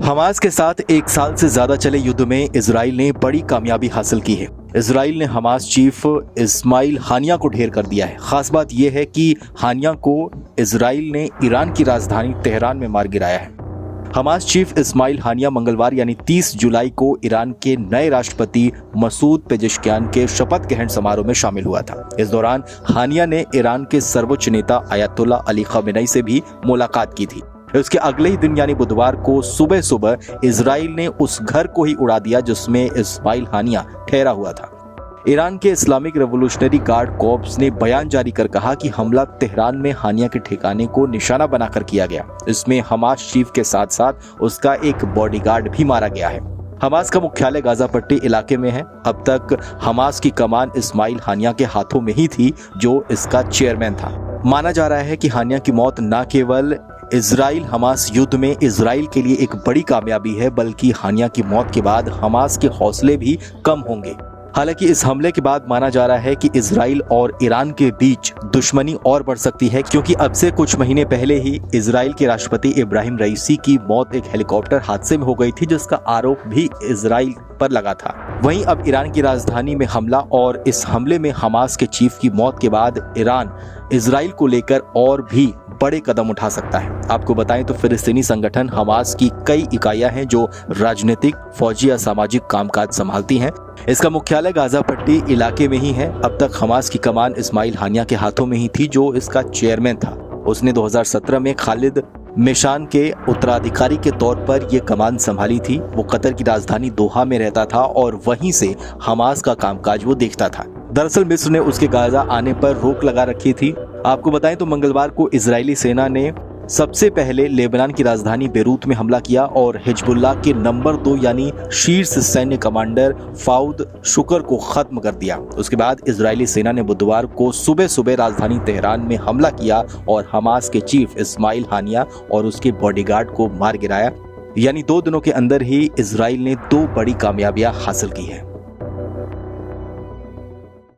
Hamas के साथ एक साल से ज्यादा चले युद्ध में इजराइल ने बड़ी कामयाबी हासिल की है। इजराइल ने हमास चीफ इस्माइल हानिया को ढेर कर दिया है। खास बात यह है कि हानिया को इजराइल ने ईरान की राजधानी तेहरान में मार गिराया है। हमास चीफ इस्माइल हानिया मंगलवार यानी 30 जुलाई को ईरान के नए राष्ट्रपति मसूद पेजेश्कियान के शपथ ग्रहण समारोह में शामिल हुआ था। इस दौरान हानिया ने ईरान के सर्वोच्च नेता अयतुल्ला अली खमेनी से भी मुलाकात की थी। उसके अगले ही दिन यानी बुधवार को सुबह सुबह इजराइल ने उस घर को ही उड़ा दिया जिसमें इस्माइल हानिया ठहरा हुआ था। ईरान के इस्लामिक रेवोल्यूशनरी गार्ड कॉर्प्स ने बयान जारी कर कहा कि हमला तेहरान में हानिया के ठिकाने को निशाना बनाकर किया गया। इसमें हमास चीफ के साथ साथ उसका एक बॉडीगार्ड भी मारा गया है। हमास का मुख्यालय गाजा पट्टी इलाके में है। अब तक हमास की कमान इस्माइल हानिया के हाथों में ही थी, जो इसका चेयरमैन था। माना जा रहा है कि हानिया की मौत न केवल इजराइल हमास युद्ध में इजराइल के लिए एक बड़ी कामयाबी है, बल्कि हानिया की मौत के बाद हमास के हौसले भी कम होंगे। हालांकि इस हमले के बाद माना जा रहा है कि इजराइल और ईरान के बीच दुश्मनी और बढ़ सकती है, क्योंकि अब से कुछ महीने पहले ही इजराइल के राष्ट्रपति इब्राहिम रईसी की मौत एक हेलीकॉप्टर हादसे में हो गई थी, जिसका आरोप भी इजराइल पर लगा था। वहीं अब ईरान की राजधानी में हमला और इस हमले में हमास के चीफ की मौत के बाद ईरान इजराइल को लेकर और भी बड़े कदम उठा सकता है। आपको बताएं तो फिलिस्तीनी संगठन हमास की कई इकाइयां हैं जो राजनीतिक, फौजी या सामाजिक कामकाज संभालती हैं। इसका मुख्यालय गाजा पट्टी इलाके में ही है। अब तक हमास की कमान इस्माइल हानिया के हाथों में ही थी, जो इसका चेयरमैन था। उसने 2017 में खालिद मेशान के उत्तराधिकारी के तौर पर यह कमान संभाली थी। वो कतर की राजधानी दोहा में रहता था और वहीं से हमास का कामकाज वो देखता था। दरअसल मिस्र ने उसके गाजा आने पर रोक लगा रखी थी। आपको बताएं तो मंगलवार को इजरायली सेना ने सबसे पहले लेबनान की राजधानी बेरूत में हमला किया और हिजबुल्लाह के नंबर 2 यानी शीर्ष सैन्य कमांडर फाउद शुक्र को खत्म कर दिया। उसके बाद इजरायली सेना ने बुधवार को सुबह सुबह राजधानी तेहरान में हमला किया और हमास के चीफ इस्माइल हानिया और उसके बॉडीगार्ड को मार गिराया। यानी 2 दिनों के अंदर ही इजराइल ने 2 बड़ी कामयाबियां हासिल की है।